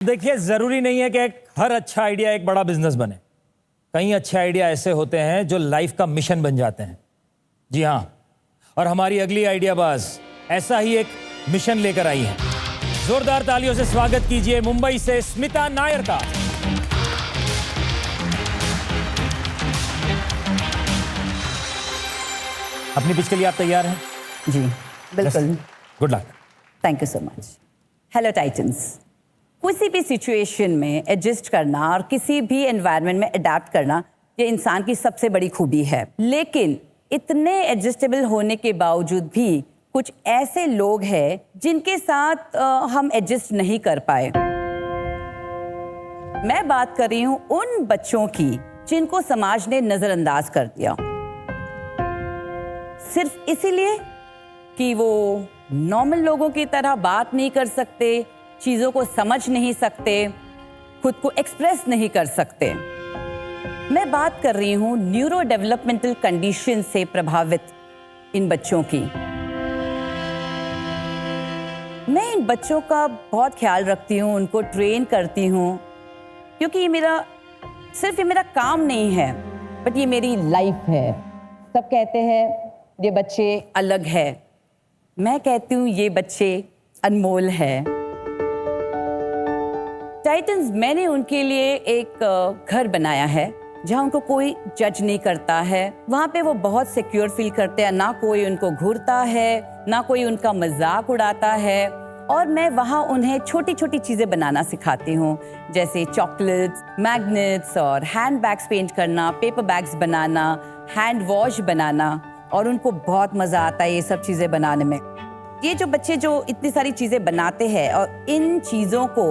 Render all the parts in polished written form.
देखिए, जरूरी नहीं है कि हर अच्छा आइडिया एक बड़ा बिजनेस बने। कई अच्छे आइडिया ऐसे होते हैं जो लाइफ का मिशन बन जाते हैं। जी हाँ, और हमारी अगली आइडियाबाज ऐसा ही एक मिशन लेकर आई है। जोरदार तालियों से स्वागत कीजिए मुंबई से स्मिता नायर का। अपनी पिच के लिए आप तैयार हैं? जी बिल्कुल। Good luck. Thank you so much. Hello titans. किसी भी सिचुएशन में एडजस्ट करना और किसी भी एनवायरनमेंट में अडेप्ट करना ये इंसान की सबसे बड़ी खूबी है। लेकिन इतने एडजस्टेबल होने के बावजूद भी कुछ ऐसे लोग हैं जिनके साथ हम एडजस्ट नहीं कर पाए। मैं बात कर रही हूं उन बच्चों की जिनको समाज ने नजरअंदाज कर दिया, सिर्फ इसीलिए कि वो नॉर्मल लोगों की तरह बात नहीं कर सकते, चीजों को समझ नहीं सकते, खुद को एक्सप्रेस नहीं कर सकते। मैं बात कर रही हूं न्यूरो डेवलपमेंटल कंडीशन से प्रभावित इन बच्चों की। मैं इन बच्चों का बहुत ख्याल रखती हूं, उनको ट्रेन करती हूं, क्योंकि ये मेरा काम नहीं है, बट ये मेरी लाइफ है। सब कहते हैं ये बच्चे अलग है, मैं कहती हूँ ये बच्चे अनमोल है। टाइटन्स, मैंने उनके लिए एक घर बनाया है जहाँ उनको कोई जज नहीं करता है। वहाँ पे वो बहुत सिक्योर फील करते हैं, ना कोई उनको घूरता है, ना कोई उनका मजाक उड़ाता है। और मैं वहाँ उन्हें छोटी छोटी चीज़ें बनाना सिखाती हूँ, जैसे चॉकलेट्स, मैग्नेट्स और हैंड बैग्स पेंट करना, पेपर बैग्स बनाना, हैंड वॉश बनाना। और उनको बहुत मज़ा आता है ये सब चीज़ें बनाने में। ये जो बच्चे जो इतनी सारी चीज़ें बनाते हैं और इन चीज़ों को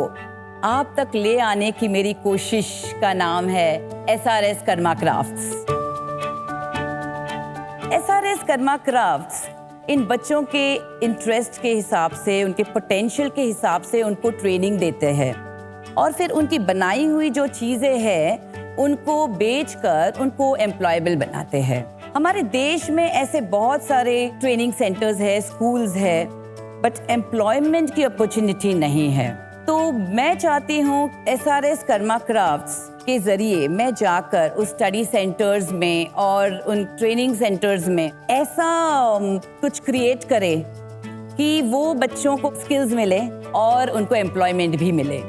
आप तक ले आने की मेरी कोशिश का नाम है SRS karma crafts. SRS karma crafts इन बच्चों के इंटरेस्ट के हिसाब से, उनके पोटेंशियल के हिसाब से उनको ट्रेनिंग देते हैं और फिर उनकी बनाई हुई जो चीज़ें हैं उनको बेचकर उनको एम्प्लॉयबल बनाते हैं। हमारे देश में ऐसे बहुत सारे ट्रेनिंग सेंटर्स है, स्कूल्स है, बट एम्प्लॉयमेंट की अपॉर्चुनिटी नहीं है। तो मैं चाहती हूँ SRS कर्मा क्राफ्ट्स के जरिए मैं जाकर उस स्टडी सेंटर्स में और उन ट्रेनिंग सेंटर्स में ऐसा कुछ क्रिएट करे कि वो बच्चों को स्किल्स मिले और उनको एम्प्लॉयमेंट भी मिले।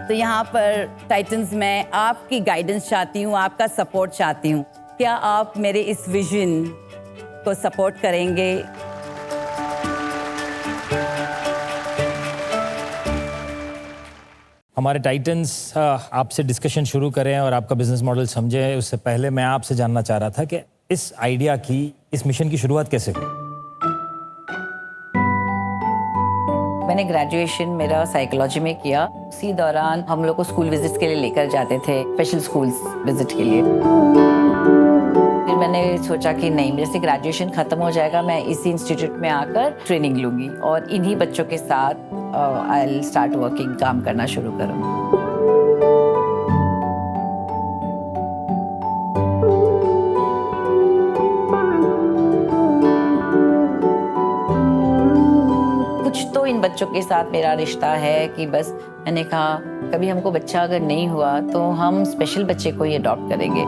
तो यहाँ पर टाइटन्स, मैं आपकी गाइडेंस चाहती हूँ, आपका सपोर्ट चाहती हूँ। क्या आप मेरे इस विजन को सपोर्ट करेंगे? हमारे टाइटन्स आपसे डिस्कशन शुरू करें और आपका बिजनेस मॉडल समझें, उससे पहले मैं आपसे जानना चाह रहा था कि इस आइडिया की, इस मिशन की शुरुआत कैसे हुई? मैंने ग्रेजुएशन मेरा साइकोलॉजी में किया। उसी दौरान हम लोग को स्कूल विजिट्स के लिए लेकर जाते थे, स्पेशल स्कूल्स विजिट के लिए। फिर मैंने सोचा कि नहीं, मेरे से ग्रेजुएशन खत्म हो जाएगा, मैं इसी इंस्टीट्यूट में आकर ट्रेनिंग लूंगी और इन्हीं बच्चों के साथ आई विल स्टार्ट वर्किंग, काम करना शुरू करूंगी। कुछ तो इन बच्चों के साथ मेरा रिश्ता है कि बस मैंने कहा कभी हमको बच्चा अगर नहीं हुआ तो हम स्पेशल बच्चे को ही अडॉप्ट करेंगे।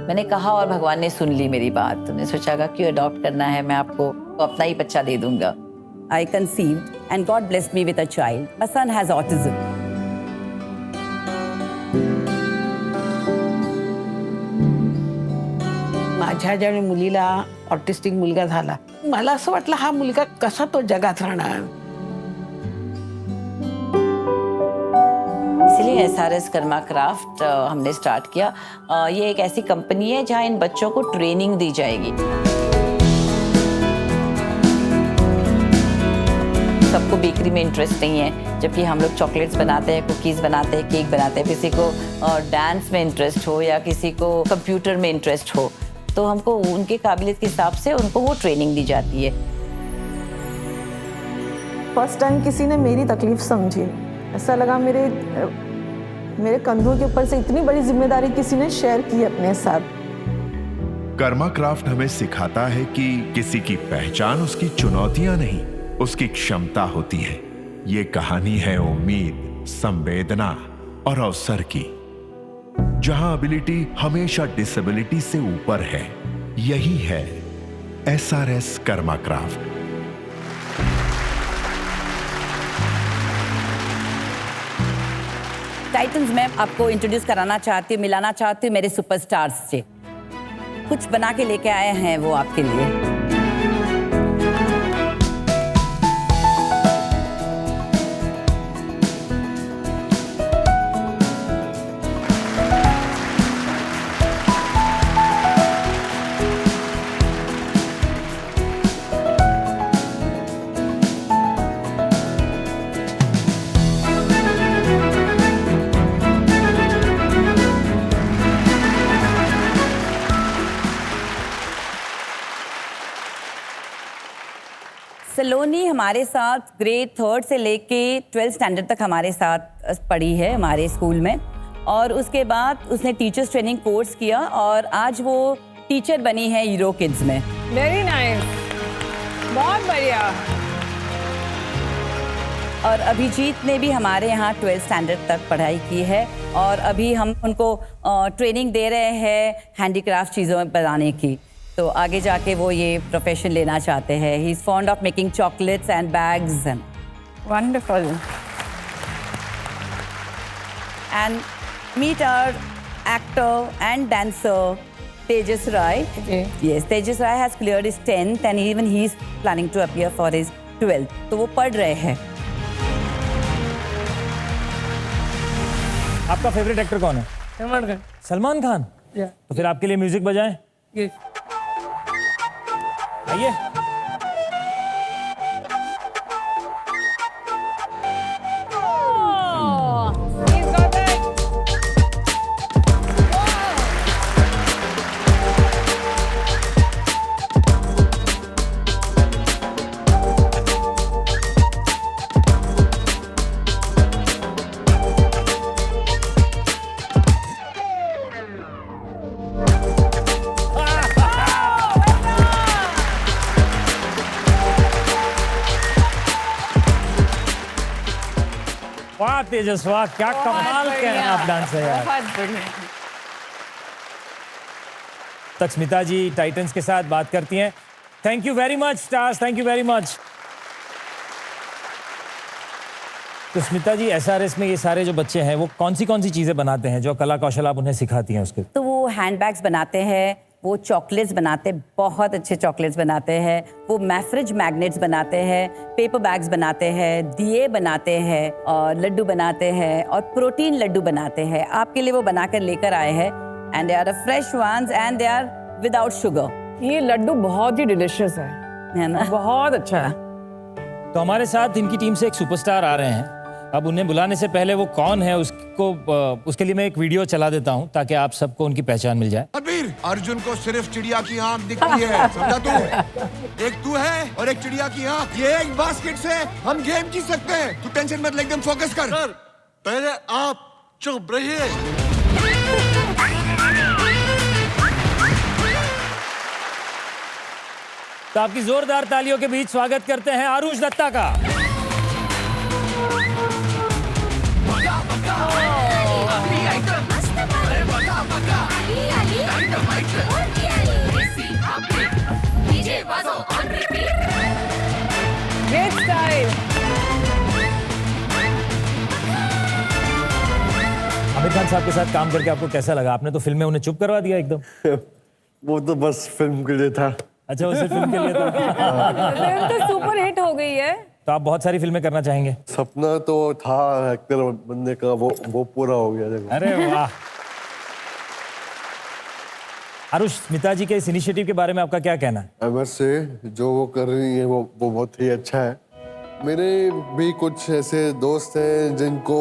मैंने कहा और भगवान ने सुन ली मेरी बात। मैंने सोचा क्यों अडॉप्ट करना है, मैं आपको अपना ही बच्चा दे दूंगा। I conceived and God blessed me with a child. My son has autism. माझ्या ज्या मुलीला ऑटिस्टिक मुलगा झाला, मला असं वाटलं हा मुलगा कसा तो जगात राहणार। इसलिए SRS कर्मा क्राफ्ट हमने स्टार्ट किया। ये एक ऐसी कंपनी है जहां इन बच्चों को ट्रेनिंग दी जाएगी। सबको बेकरी में इंटरेस्ट नहीं है, जबकि हम लोग चॉकलेट्स बनाते हैं, कुकीज़ बनाते हैं, केक बनाते हैं। किसी को डांस में इंटरेस्ट हो या किसी को कंप्यूटर में इंटरेस्ट हो, तो हमको उनके काबिलियत के हिसाब से उनको वो ट्रेनिंग दी जाती है। फर्स्ट टाइम किसी ने मेरी तकलीफ समझी, ऐसा लगा मेरे कंधों के ऊपर से इतनी बड़ी जिम्मेदारी किसी ने शेयर की अपने साथ। कर्मा क्राफ्ट हमें सिखाता है कि किसी की पहचान उसकी चुनौतियां नहीं उसकी क्षमता होती है। ये कहानी है उम्मीद, संवेदना और अवसर की, जहां एबिलिटी हमेशा डिसेबिलिटी से ऊपर है। यही है SRS कर्मा क्राफ्ट। टाइटन्स में आपको इंट्रोड्यूस कराना चाहती हूँ, मिलाना चाहती हूँ मेरे सुपरस्टार्स से। कुछ बना के लेके आए हैं वो आपके लिए। सलोनी हमारे साथ ग्रेड 3 से लेके 12th स्टैंडर्ड तक हमारे साथ पढ़ी है हमारे स्कूल में, और उसके बाद उसने टीचर्स ट्रेनिंग कोर्स किया और आज वो टीचर बनी है हीरो किड्स में। वेरी नाइस, बहुत बढ़िया। और अभिजीत ने भी हमारे यहाँ 12th स्टैंडर्ड तक पढ़ाई की है और अभी हम उनको ट्रेनिंग दे रहे हैं हैंडीक्राफ्ट चीज़ों बनाने की, तो आगे जाके वो ये प्रोफेशन लेना चाहते हैं। He is fond of making chocolates and bags and wonderful. And meet our actor and dancer Tejas Rai. Yes, Tejas Rai has cleared his 10th and even he is planning to appear for his 12th. तो वो पढ़ रहे हैं। आपका favourite actor कौन है? सलमान खान। सलमान खान? तो फिर आपके लिए म्यूजिक बजाएं। आइए। वाह तेजस, वाह क्या कमाल के हैं आप डांस है यार। बहुत बढ़िया। तक स्मिता जी टाइटन्स के साथ बात करती हैं। Thank you very much stars, thank you very much. तो स्मिता जी SRS में ये सारे जो बच्चे हैं वो कौन सी चीजें बनाते हैं जो कला कौशल आप उन्हें सिखाती हैं उसके? तो वो हैंडबैग्स बनाते हैं, वो चॉकलेट्स बनाते, बहुत अच्छे चॉकलेट्स बनाते हैं, वो मैफ्रिज मैग्नेट्स बनाते हैं, पेपर बैग्स बनाते हैं, दिए बनाते हैं और लड्डू बनाते हैं और प्रोटीन लड्डू बनाते हैं। आपके लिए वो बनाकर लेकर आए हैं and they are the fresh ones and they are without sugar. ये लड्डू बहुत ही डिलिशियस है ना? बहुत अच्छा है। तो हमारे साथ इनकी टीम से एक सुपरस्टार आ रहे हैं। अब उन्हें बुलाने से पहले वो कौन है उसके लिए मैं एक वीडियो चला देता हूं ताकि आप सबको उनकी पहचान मिल जाए। अबीर, अर्जुन को सिर्फ चिड़िया की आंख दिखती है, समझा तू? एक तू है और एक चिड़िया की आंख, ये एक बास्केट से हम गेम जीत सकते हैं। तू टेंशन मत ले, एकदम फोकस कर। सर, पहले आप चुप रहिए। तो आपकी जोरदार तालियों के बीच स्वागत करते हैं आरुष दत्ता का। Great style. आमिर खान साहब के साथ काम करके आपको कैसा लगा? आपने तो फिल्म में उन्हें चुप करवा दिया एकदम। वो तो बस फिल्म के लिए था। अच्छा, वो सिर्फ फिल्म के लिए था। फिल्म तो सुपर हिट हो गई है। तो आप बहुत सारी फिल्में करना चाहेंगे? सपना तो था एक्टर बनने का, वो पूरा हो गया। देखो। अरे वाह। आरुष, स्मिता जी के इस इनिशिएटिव के बारे में आपका क्या कहना है? MS से जो वो कर रही है वो बहुत ही अच्छा है। मेरे भी कुछ ऐसे दोस्त हैं जिनको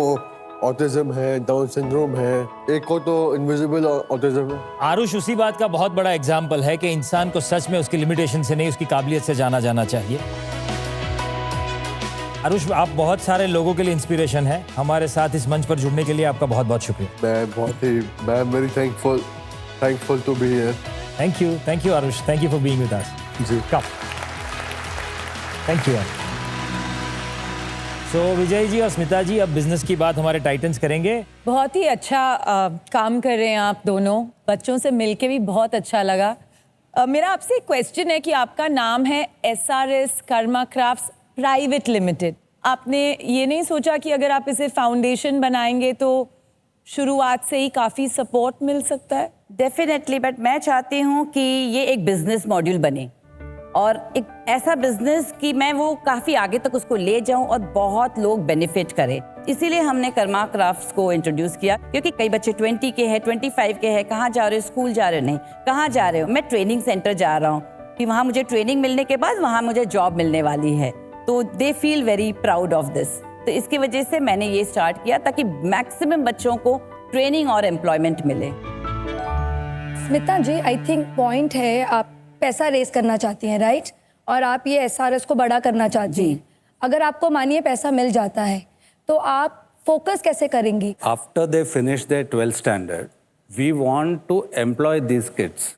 ऑटिज्म है, डाउन सिंड्रोम है, एक को तो इनविजिबल ऑटिज्म है। आरुष उसी बात का बहुत बड़ा एग्जाम्पल है कि इंसान को सच में उसकी लिमिटेशन से नहीं उसकी काबिलियत से जाना जाना चाहिए। आरुष, आप बहुत सारे लोगों के लिए इंस्पिरेशन है। हमारे साथ इस मंच पर जुड़ने के लिए आपका बहुत बहुत शुक्रिया। मैं very thankful to be here. Thank you Arush, thank you for being with us. जी, come. Thank you. So Vijay ji और स्मिता जी, अब बिजनेस की बात हमारे टाइटन्स करेंगे। बहुत ही अच्छा काम कर रहे हैं आप दोनों। बच्चों से मिलके भी बहुत अच्छा लगा। मेरा आपसे एक क्वेश्चन है कि आपका नाम है SRS karma crafts private limited. आपने ये नहीं सोचा कि अगर आप इसे फाउंडेशन बनाएंगे तो शुरुआत से ही काफ़ी सपोर्ट मिल सकता है? डेफिनेटली, बट मैं चाहती हूँ कि ये एक बिजनेस मॉड्यूल बने और एक ऐसा बिजनेस कि मैं वो काफ़ी आगे तक उसको ले जाऊं और बहुत लोग बेनिफिट करें। इसीलिए हमने कर्मा क्राफ्ट्स को इंट्रोड्यूस किया, क्योंकि कई बच्चे 20 के हैं, 25 के हैं, कहाँ जा रहे हो, स्कूल जा रहे हो, नहीं कहाँ जा रहे हो, मैं ट्रेनिंग सेंटर जा रहा हूँ कि वहाँ मुझे ट्रेनिंग मिलने के बाद वहाँ मुझे जॉब मिलने वाली है, तो they feel very proud of this. तो इसकी वजह से मैंने ये स्टार्ट किया ताकि मैक्सिमम बच्चों को ट्रेनिंग और एम्प्लॉयमेंट मिले। स्मिता जी, आई थिंक पॉइंट है, आप पैसा रेस करना चाहती हैं, राइट? और आप ये SRS को बड़ा करना चाहती हैं। अगर आपको मानिए पैसा मिल जाता है तो आप फोकस कैसे करेंगी? After they finish their 12th standard, we want to employ these kids.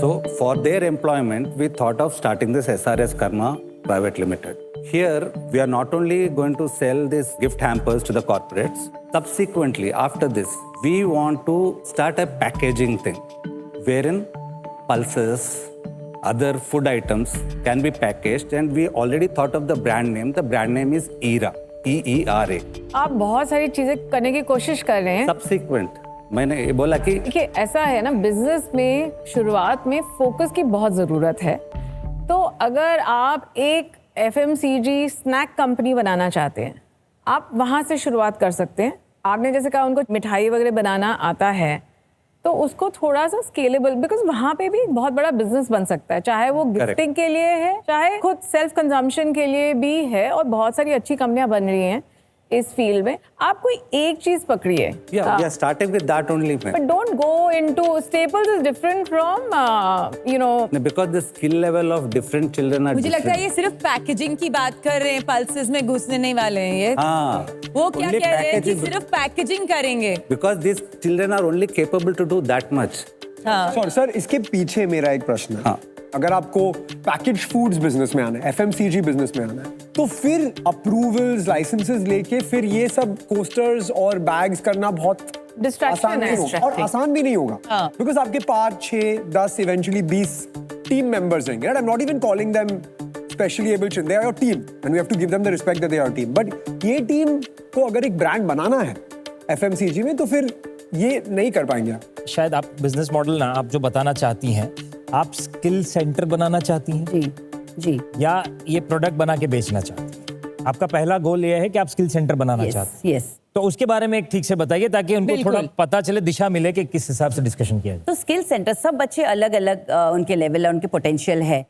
So for their employment, we thought of starting this SRS Karma Private Limited. Here, we are not only going to sell these gift hampers to the corporates. Subsequently, after this, we want to start a packaging thing, wherein pulses, other food items can be packaged, and we already thought of the brand name. The brand name is ERA, EERA. आप बहुत सारी चीजें करने की कोशिश कर रहे हैं। Subsequent, मैंने ये बोला कि देखिए, ऐसा है ना, बिजनेस में शुरुआत में फोकस की बहुत ज़रूरत है। तो अगर आप एक FMCG स्नैक कंपनी बनाना चाहते हैं, आप वहाँ से शुरुआत कर सकते हैं। आपने जैसे कहा उनको मिठाई वगैरह बनाना आता है, तो उसको थोड़ा सा स्केलेबल, बिकॉज वहाँ पे भी बहुत बड़ा बिजनेस बन सकता है, चाहे वो गिफ्टिंग के लिए है, चाहे खुद सेल्फ कंजम्पशन के लिए भी है, और बहुत सारी अच्छी कंपनियां बन रही हैं इस फील्ड में। आप कोई एक चीज पकड़िए। yeah, we are starting with that only. But don't go into staples is different from Because the skill level of different children are मुझे लगता है different. ये सिर्फ पैकेजिंग की बात कर रहे हैं, पल्सेस में घुसने नहीं वाले हैं ये। हाँ, वो क्या only कह रहे हैं कि packaging. सिर्फ पैकेजिंग करेंगे? Because these children are only capable to do that much. Sir इसके पीछे मेरा एक प्रश्न है। हाँ. अगर आपको पैकेज फूड्स बिजनेस में आना है, FMCG बिजनेस में आना है, तो फिर अप्रूवल्स, लाइसेंसेस लेके फिर ये सब कोस्टर्स और बैग्स करना बहुत Distraction आसान है। नहीं होगा, और आसान भी नहीं होगा, बिकॉज आपके 5, 6, 10, इवेंचुअली 20 टीम मेंबर्स रहेंगे। I am not even calling them specially abled children, they are your team and we have to give them the respect that they are team. But ये टीम को अगर एक brand बनाना है FMCG में, तो फिर ये नहीं कर पाएंगे आप। शायद आप बिजनेस मॉडल ना, आप जो बताना चाहती हैं, आप स्किल सेंटर बनाना चाहती हैं जी, या ये प्रोडक्ट बना के बेचना चाहती हैं? आपका पहला गोल ये है कि आप स्किल सेंटर बनाना चाहती हैं। यस। तो उसके बारे में एक ठीक से बताइए ताकि उनको थोड़ा पता चले, दिशा मिले कि किस हिसाब से डिस्कशन किया जाए। तो स्किल सेंटर, सब बच्चे अलग अलग उनके लेवल है, उनके पोटेंशियल है।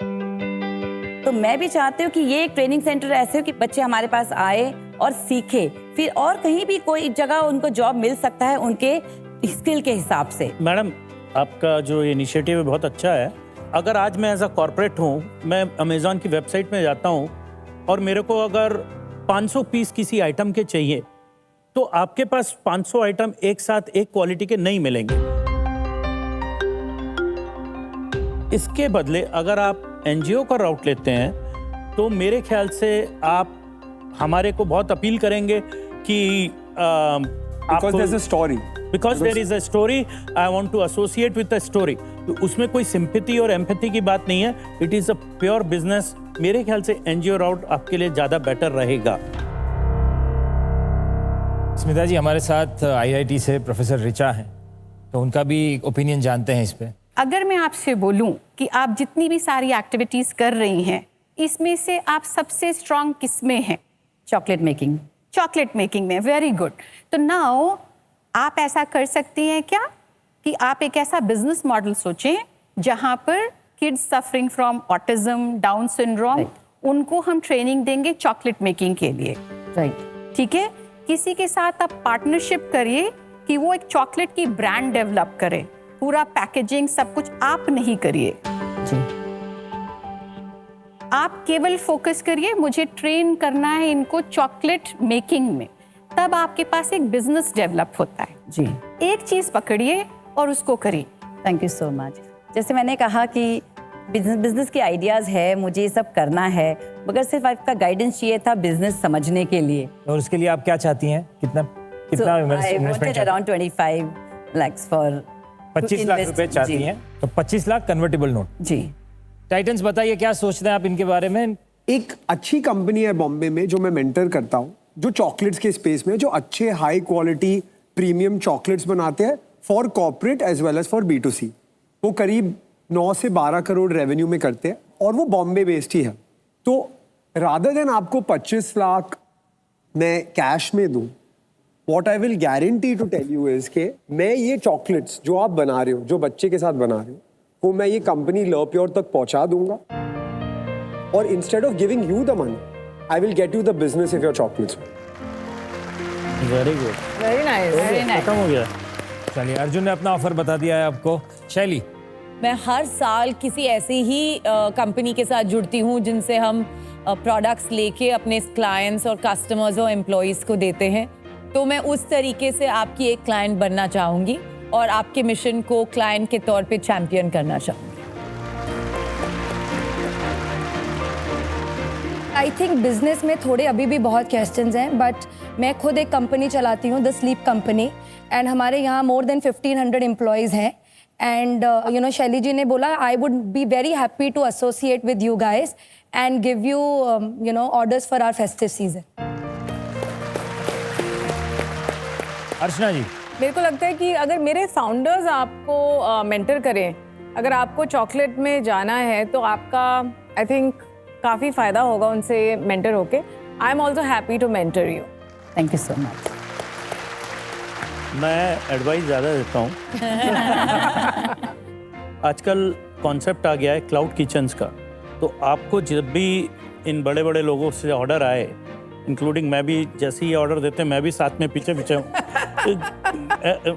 तो मैं भी चाहती हूँ कि ये एक ट्रेनिंग सेंटर ऐसे हो कि बच्चे हमारे पास आए और सीखे, फिर और कहीं भी कोई जगह उनको जॉब मिल सकता है उनके स्किल के हिसाब से। मैडम, आपका जो इनिशिएटिव है बहुत अच्छा है। अगर आज मैं एज अ कॉर्पोरेट हूँ, मैं अमेज़ॉन की वेबसाइट में जाता हूँ और मेरे को अगर 500 पीस किसी आइटम के चाहिए, तो आपके पास 500 आइटम एक साथ एक क्वालिटी के नहीं मिलेंगे। इसके बदले अगर आप NGO का राउट लेते हैं, तो मेरे ख्याल से आप हमारे को बहुत अपील करेंगे कि Because there's a story. Because there is a story, I want to associate with a story. तो उसमें कोई सिंपैथी और एम्पैथी की बात नहीं है। It is a pure business. मेरे ख्याल से NGO राउट आपके लिए ज़्यादा बेटर रहेगा। स्मिता जी हमारे साथ IIT से प्रोफेसर ऋचा हैं, तो उनका भी ओपिनियन जानते हैं इस पे। अगर मैं आपसे बोलूं कि आप जितनी भी सारी एक्टिविटीज कर रही हैं, इसमें से आप सबसे स्ट्रांग किस में हैं? Chocolate making. चॉकलेट मेकिंग में, वेरी गुड। तो नाउ आप ऐसा कर सकती हैं क्या कि आप एक ऐसा बिजनेस मॉडल सोचें जहां पर kids suffering from autism, down syndrome, उनको हम ट्रेनिंग देंगे चॉकलेट मेकिंग के लिए। राइट। ठीक है, किसी के साथ आप पार्टनरशिप करिए कि वो एक चॉकलेट की ब्रांड डेवलप करे, पूरा पैकेजिंग सब कुछ आप नहीं करिए जी। आप केवल फोकस करिए मुझे ट्रेन करना है इनको चॉकलेट मेकिंग में, तब आपके पास एक बिजनेस डेवलप होता है जी। एक चीज पकड़िए और उसको करिए। Thank you so much. जैसे मैंने कहा कि बिजनेस के आइडियाज़ है, मुझे ये सब करना है, मगर सिर्फ आपका गाइडेंस चाहिए था बिजनेस समझने के लिए। और उसके लिए आप क्या चाहती हैं? कितना investment? Around 25 lakhs for 25 lakh रुपए चाहती हैं, तो 25 लाख कन्वर्टेबल नोट। जी। टाइटन्स बताइए क्या सोचते हैं आप इनके बारे में? एक अच्छी कंपनी है बॉम्बे में जो मैं मेंटर करता हूँ, जो चॉकलेट्स के स्पेस में जो अच्छे हाई क्वालिटी प्रीमियम चॉकलेट्स बनाते हैं for corporate as well as for B2C। वो करीब 9 से 12 करोड़ रेवेन्यू में करते हैं और वो बॉम्बे बेस्ड ही है। तो रादर देन आपको 25 लाख मैं कैश में दूं, what I will guarantee to tell you is के मैं ये चॉकलेट्स जो आप बना रहे हो, जो बच्चे के साथ बना रहे हो, वो मैं ये कंपनी लव प्योर तक पहुंचा दूंगा और instead of giving you the money I will get you the business of your chocolates. Very good, very nice, खत्म हो गया। चलिए, अर्जुन ने अपना ऑफर बता दिया है आपको। शैली? मैं हर साल किसी ऐसी ही कंपनी के साथ जुड़ती हूँ जिनसे हम प्रोडक्ट्स लेके अपने क्लाइंट्स और कस्टमर्स और एम्प्लॉयज़ को देते हैं। तो मैं उस तरीके से आपकी एक क्लाइंट बनना चाहूँगी और आपके मिशन को क्लाइंट के तौर पे चैंपियन करना चाहूँगी। आई थिंक बिजनेस में थोड़े अभी भी बहुत क्वेश्चंस हैं, बट मैं खुद एक कंपनी चलाती हूँ, द स्लीप कंपनी, एंड हमारे यहाँ मोर देन 1500 एम्प्लॉयज़ हैं। And you know Shaily ji ने बोला I would be very happy to associate with you guys and give you you know orders for our festive season. Archana ji? मेरे को लगता है कि अगर मेरे फाउंडर्स आपको मेंटर करें, अगर आपको चॉकलेट में जाना है तो आपका आई थिंक काफ़ी फ़ायदा होगा उनसे मेंटर होके। I am also happy to mentor you. Thank you so much. मैं एडवाइस ज़्यादा देता हूँ। आजकल कॉन्सेप्ट आ गया है क्लाउड किचन्स का, तो आपको जब भी इन बड़े बड़े लोगों से ऑर्डर आए, इंक्लूडिंग मैं भी, जैसे ही ऑर्डर देते हैं मैं भी साथ में पीछे पीछे हूँ।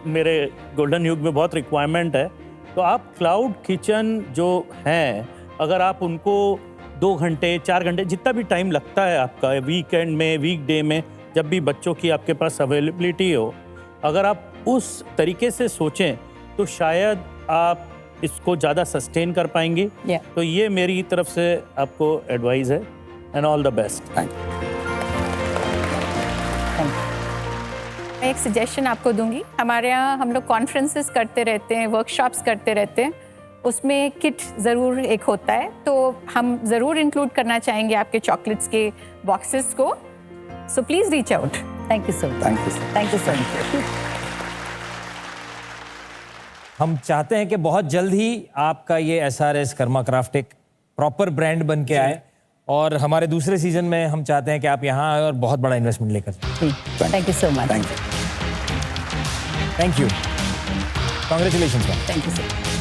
मेरे गोल्डन युग में बहुत रिक्वायरमेंट है, तो आप क्लाउड किचन जो हैं, अगर आप उनको 2 घंटे 4 घंटे जितना भी टाइम लगता है आपका, वीकेंड में, वीकडे में, जब भी बच्चों की आपके पास अवेलेबिलिटी हो, अगर आप उस तरीके से सोचें तो शायद आप इसको ज़्यादा सस्टेन कर पाएंगे। तो ये मेरी तरफ से आपको एडवाइस है, एंड ऑल द बेस्ट। मैं एक सजेशन आपको दूंगी। हमारे यहाँ हम लोग कॉन्फ्रेंसेस करते रहते हैं, वर्कशॉप्स करते रहते हैं, उसमें किट ज़रूर एक होता है, तो हम ज़रूर इंक्लूड करना चाहेंगे आपके चॉकलेट्स के बॉक्सेस को। So please reach out. Thank you so much. Thank you so much. हम चाहते हैं कि बहुत जल्द ही आपका ये SRS कर्मा क्राफ्ट एक प्रॉपर ब्रांड बन के आए, और हमारे दूसरे सीजन में हम चाहते हैं कि आप यहाँ आए और बहुत बड़ा इन्वेस्टमेंट लेकर। Thank you so much. Thank you. Congratulations. Thank you so much.